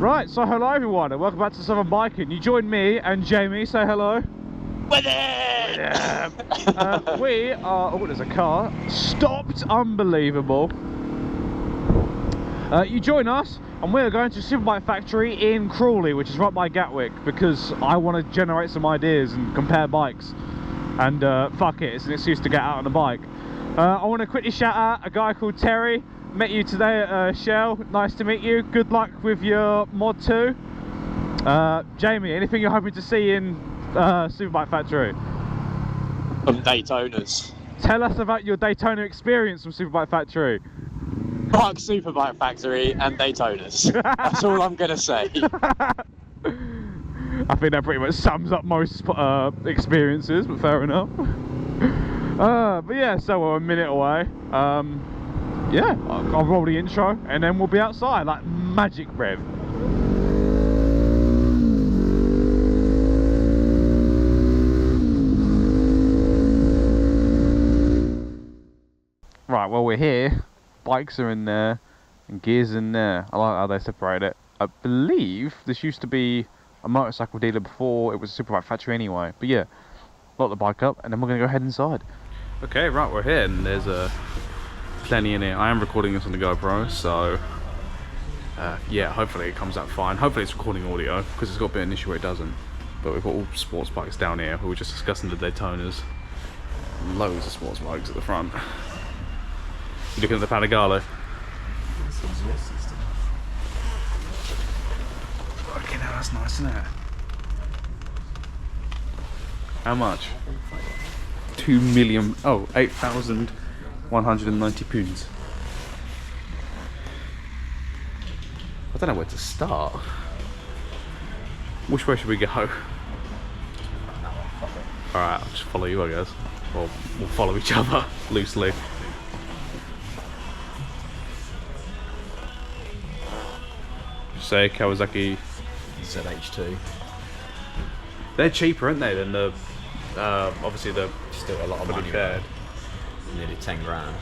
Right, so hello everyone and welcome back to Southern Biking. You join me and Jamie, say hello. With it! We are, oh there's a car, stopped, unbelievable. You join us and we're going to SuperBike Factory in Crawley, which is right by Gatwick, because I want to generate some ideas and compare bikes. And fuck it, it's an excuse to get out on a bike. I want to quickly shout out a guy called Terry. Met you today at Shell. Nice to meet you. Good luck with your mod 2. Jamie, anything you're hoping to see in SuperBike Factory? From Daytonas. Tell us about your Daytona experience from SuperBike Factory. Fuck SuperBike Factory and Daytonas. That's all I'm gonna say. I think that pretty much sums up most experiences, but fair enough. But yeah, so we're a minute away. Yeah, I'll roll the intro and then we'll be outside like magic rev. Right, well we're here. Bikes are in there and gears in there. I like how they separate it. I believe this used to be a motorcycle dealer before it was a SuperBike Factory anyway. But yeah, lock the bike up and then we're going to go head inside. Okay, right, we're here and there's plenty in here. I am recording this on the GoPro, so yeah, hopefully it comes out fine. Hopefully it's recording audio, because it's got a bit of an issue where it doesn't. But we've got all sports bikes down here. We were just discussing the Daytonas. Loads of sports bikes at the front. You looking at the Panigale? Okay, now that's nice, isn't it? How much? 2 million, oh, 8,190 pounds. I don't know where to start. Which way should we go? Alright, I'll just follow you, I guess. Or we'll follow each other, loosely. Say Kawasaki ZH2. They're cheaper, aren't they, than the obviously the Still a lot of money, paired. Nearly 10 grand.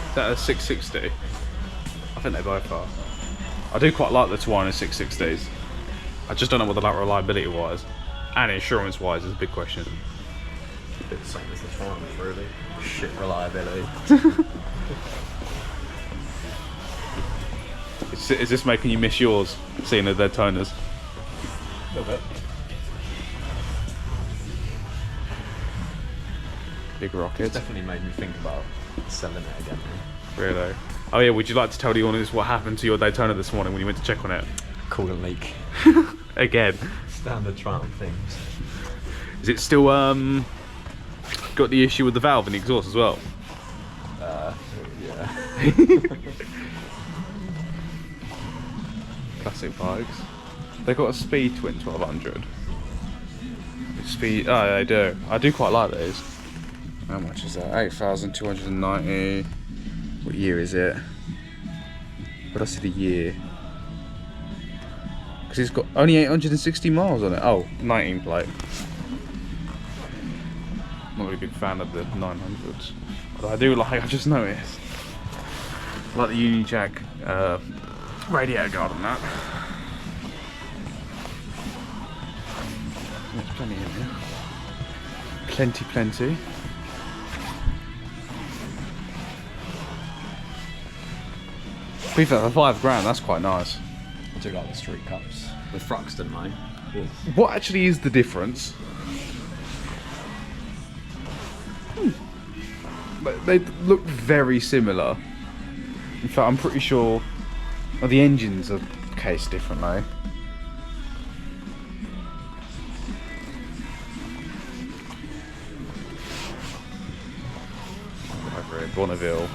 Is that a 660? I think they both are. I do quite like the Twine 660s. I just don't know what they're like reliability wise and insurance wise is a big question. A bit the same as the Triumph, really. Shit reliability. Is this making you miss yours, seeing the Daytonas? A little bit. Big It's rockets. definitely made me think about selling it again. Really? Oh yeah, would you like to tell the audience what happened to your Daytona this morning when you went to check on it? Coolant leak. Again. Standard Triumph things. Is it still got the issue with the valve in the exhaust as well? Yeah. Classic bikes. They got a Speed Twin 1200. Speed, oh they do. I do quite like those. How much is that? 8,290. What year is it? But I see the year. Because it's got only 860 miles on it. Oh, 19 plate. Not really a big fan of the 900s. But I do like, I just noticed. I like the Uni-Jack radiator guard on that. There's plenty in here. Plenty. Beef for £5 grand, that's quite nice. I do like the street cups. The Thruxton, mate. Yeah. What actually is the difference? But they look very similar. In fact, I'm pretty sure the engines are cased differently. Over here, Bonneville.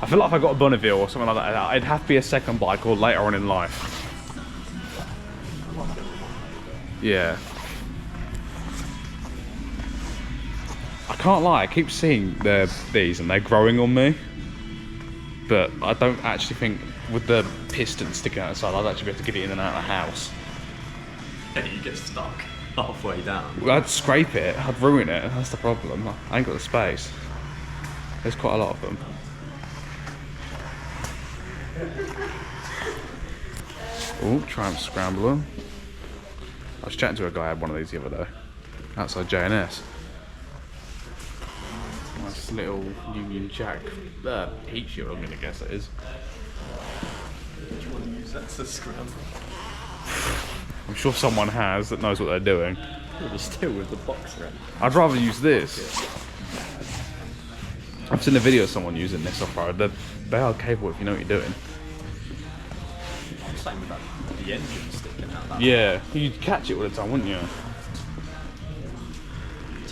I feel like if I got a Bonneville or something like that, it'd have to be a second bike or later on in life. Yeah. I can't lie, I keep seeing these and they're growing on me. But I don't actually think with the piston sticking out the side, I'd actually be able to get it in and out of the house. Yeah, you get stuck halfway down. Well, I'd scrape it, I'd ruin it, that's the problem. I ain't got the space. There's quite a lot of them. Oh, Triumph Scrambler. I was chatting to a guy who had one of these the other day, outside J&S. Nice little Union Jack heat shield, I'm gonna guess it is. Which one do you use? That's the scramble. I'm sure someone has that knows what they're doing. You're still with the box around. I'd rather use this. I've seen a video of someone using this off-road. They are capable if you know what you're doing. Same with that, the engine sticking out that Yeah, you'd catch it all the time, wouldn't you?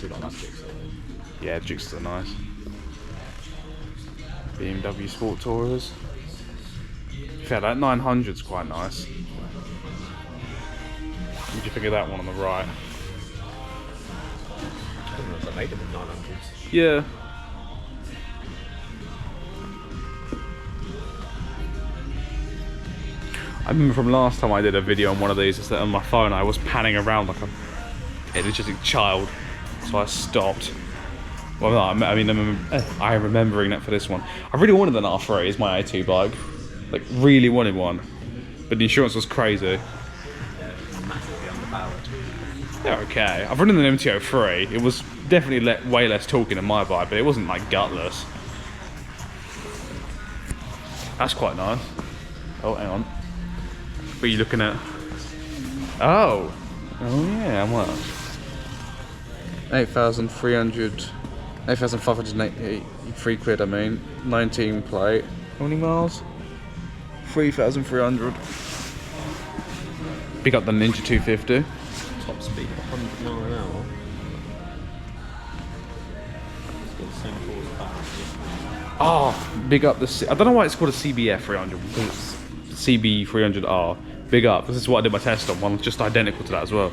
too like that jigsaw. Yeah, jigs are nice. BMW Sport Tourers. Yeah, that 900's quite nice. What do you think of that one on the right? I don't know if they made them in 900s. Yeah. I remember from last time I did a video on one of these, is that on my phone I was panning around like a energetic child, so I stopped. Well, no, I'm remembering that for this one. I really wanted an R3 as my A2 bike, like really wanted one, but the insurance was crazy. Yeah, massively underpowered. They're okay. I've ridden an MT-03. It was definitely way less talking than my bike, but it wasn't like gutless. That's quite nice. Oh, hang on. What are you looking at? Oh. Oh yeah, what? 8,583 quid, I mean. 19 plate. How many miles? 3,300. Pick up the Ninja 250. Top speed 100 miles an hour. It's got the same horsepower. Oh, big up the... I don't know why it's called a CBF 300, because it's CB 300R. Big up, because this is what I did my test on. One just identical to that as well.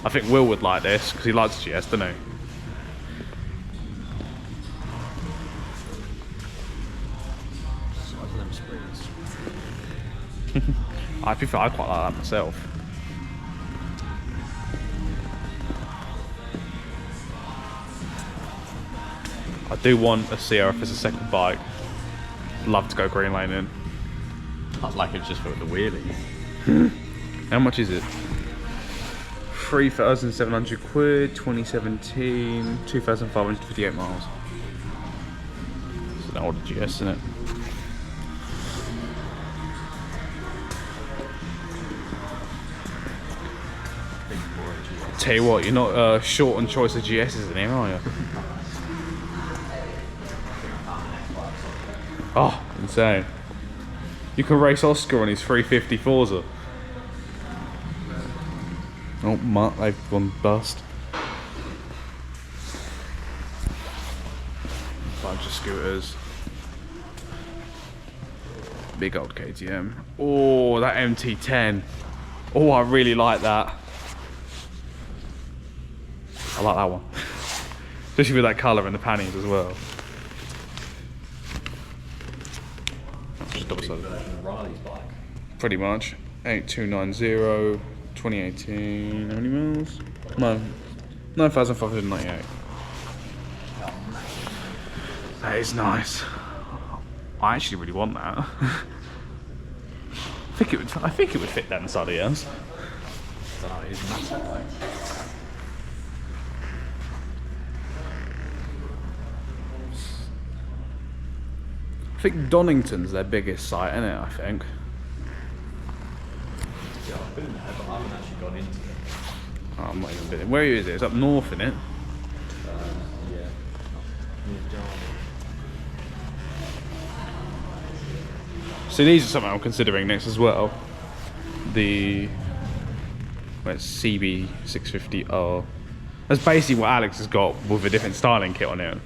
I think Will would like this, because he likes GS, doesn't he? Size of them springs. I quite like that myself. I do want a Sierra as a second bike. Love to go green lane in. I'd like it just for the wheelies. How much is it? 3,700 quid, 2017, 2,558 miles. It's an older GS, isn't it? Tell you what, you're not short on choice of GS's in here, are you? Oh, insane. You can race Oscar on his 350 Forza. Oh, Mark, they've gone bust. Bunch of scooters. Big old KTM. Oh, that MT10. Oh, I really like that. I like that one. Especially with that colour and the pannies as well. Just double sided. Riley's bike. Pretty much. 8290, 2018. How many miles? No. 9,598. That is nice. I actually really want that. I think it would fit that inside of yours. I don't know, it is massive though. I think Donington's their biggest site, isn't it? I think. Yeah, I've been there, but I haven't actually gone into it. Oh, I'm not even been. Where is it? It's up north, isn't it? Yeah. Near Derby. So these are something I'm considering next as well. The CB650R. That's basically what Alex has got with a different styling kit on it.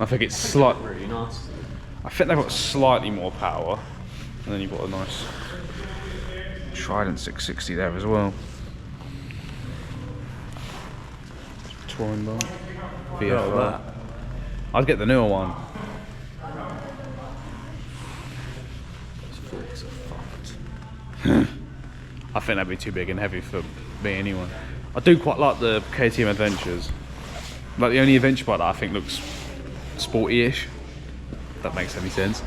I think it's slightly. Really nice. I think they've got slightly more power, and then you've got a nice Trident 660 there as well. Touring bike. VFR. I'd get the newer one. bikes are fucked. I think that'd be too big and heavy for me anyway. I do quite like the KTM Adventures. Like the only adventure bike that I think looks sporty-ish. If that makes any sense.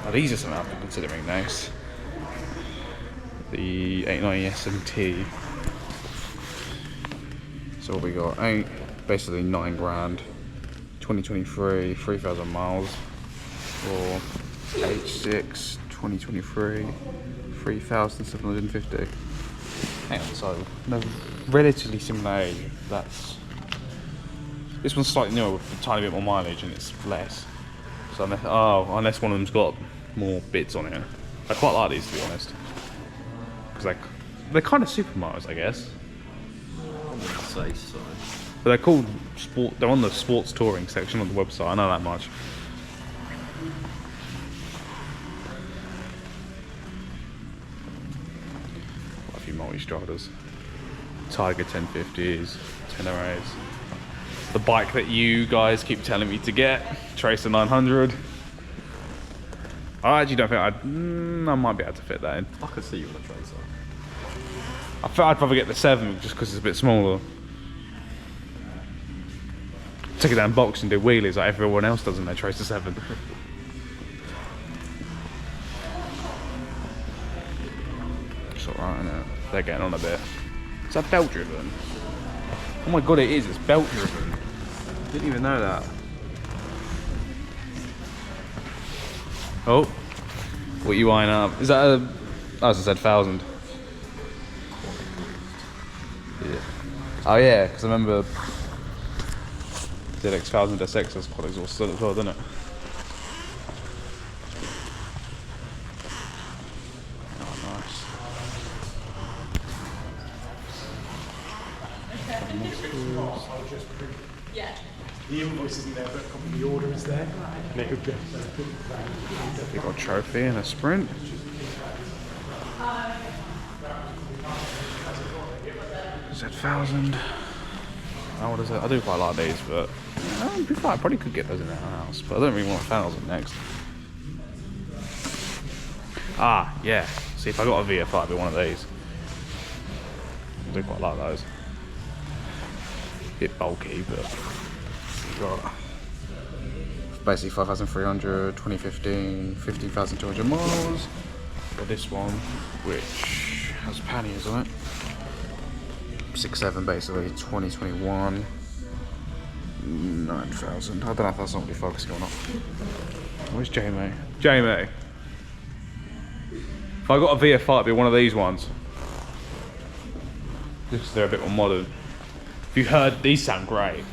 Oh, these are something I've been considering next. The 890 SMT. So what we got? Basically 9 grand. 2023, 3,000 miles. For H6, 2023, 3,750. Hang on, so no, relatively similar age. This one's slightly newer with a tiny bit more mileage and it's less. So unless one of them's got more bits on it. I quite like these, to be honest, because they're kind of supermotors, I guess. I wouldn't say so. But they're called sport. They're on the sports touring section of the website. I know that much. Quite a few multi-striders. Tiger 1050s, 1008s. The bike that you guys keep telling me to get, Tracer 900. I actually don't think I might be able to fit that in. I could see you on a Tracer. I thought I'd probably get the 7 just because it's a bit smaller. Take it down box and do wheelies like everyone else does in their Tracer 7. It's alright, isn't it? They're getting on a bit. Is that belt driven? Oh my god, it is. It's belt driven. Didn't even know that. Oh, what you eyeing up? Is that a? Oh, as I said, 1,000. Yeah. Oh yeah, because I remember ZX 1000 SX was quite exhausted as well, didn't it? Oh, nice. Yeah. The invoice isn't there, but a copy of the order is there. And it would be. We got a trophy and a sprint. Z1000. Oh, what is it? I do quite like these, but I probably could get those in the house, but I don't really want 1,000 next. Ah, yeah. See, if I got a VFI, it'd be one of these. I do quite like those. Bit bulky, but got basically 5,300, 2015, 15,200 miles. For this one, which has panniers on it. 6.7 basically, 2021, 9,000. I don't know if that's not really focusing or not. Where's Jamie? Jamie! If I got a VFI, it'd be one of these ones. Just 'cause they're a bit more modern. If you heard, these sound great.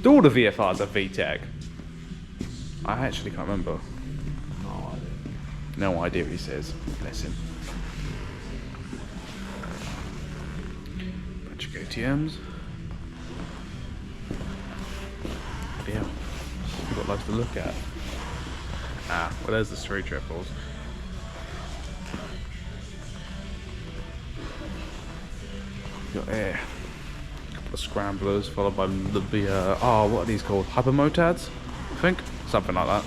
Do all the VFRs have VTEC? I actually can't remember. No idea. No idea what he says. Bless him. Bunch of KTMs. Yeah. We've got loads to look at. Ah, well there's the street triples. Got air. Couple of scramblers followed by the oh, what are these called? Hypermotads? I think? Something like that.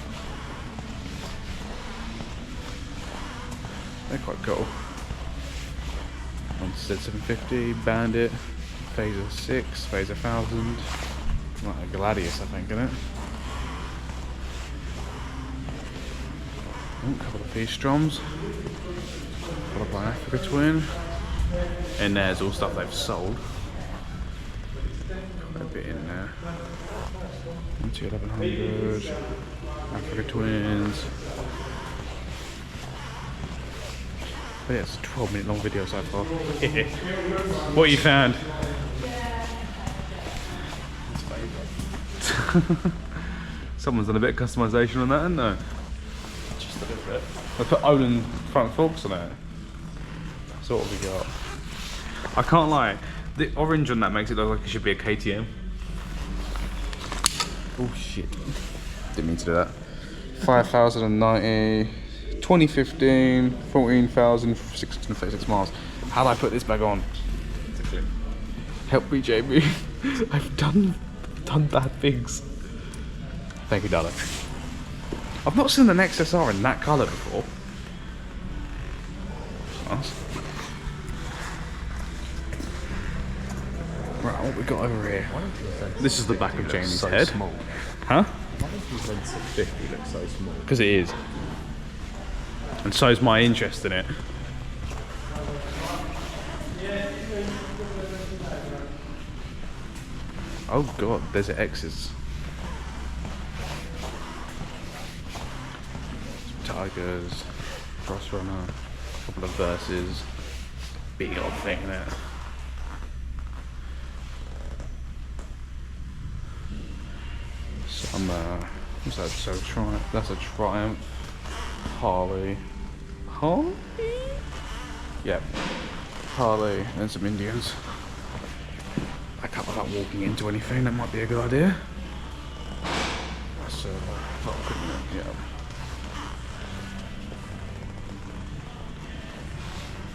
They're quite cool. One Z750, Bandit, Phaser 6, Phaser 1000. Like a Gladius, I think, isn't it? Oh, a couple of P-Stroms. Followed by Africa Twin. And there's all stuff they've sold. Quite a bit in there. 1100, Africa Twins. But yeah, it's a 12-minute long video so far. What you found? Someone's done a bit of customization on that, hasn't they? Just a little bit. I put Olin front forks on it. That's what we got. I can't lie, the orange on that makes it look like it should be a KTM. Oh shit. Didn't mean to do that. 5,090, 2015, 14,636 miles. How do I put this back on? Help me, Jamie. I've done bad things. Thank you, darling. I've not seen an XSR in that colour before. Nice. Right, what we got over here? This is the back of Jamie's head. Small. Huh? Why does the Z 650 look so small? Because it is. And so is my interest in it. Oh god, there's X's. Some Tigers, Cross Runner, a couple of Verses. Big old thing there. Some, what's that? So that's a Triumph. Harley. Harley? Yep. Harley and some Indians. I can't without walking into anything, that might be a good idea. That's yeah.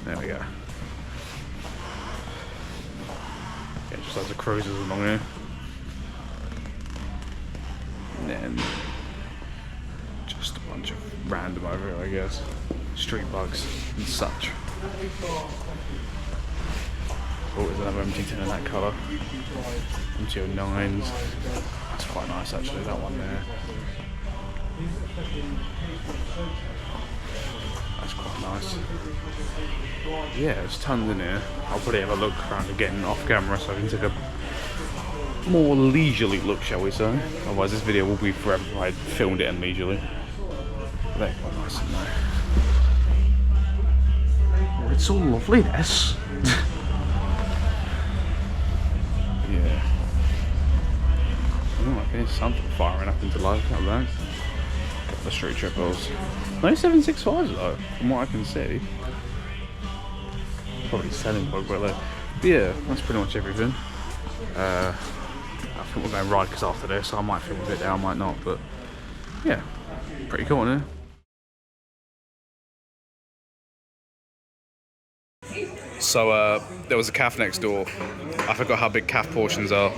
There we go. Yeah, just loads of cruisers along here. And then just a bunch of random over here, I guess. Street bugs and such. Oh, there's another MT10 in that colour. MT09s. That's quite nice actually, that one there. That's quite nice. Yeah, there's tons in here. I'll probably have a look around again off camera so I can take a more leisurely look, shall we say. Otherwise this video will be forever if I filmed it in leisurely. But they're quite nice in there. Oh, it's so lovely, this. Yeah. Oh, I think something firing up into life like that. Got the street triples. No 765s though, from what I can see. Probably selling quite well though. But yeah, that's pretty much everything. I think we're going Rikers after this, so I might film a bit there, I might not, but yeah, pretty cool, isn't it? So there was a calf next door. I forgot how big calf portions are.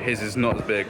His is not as big.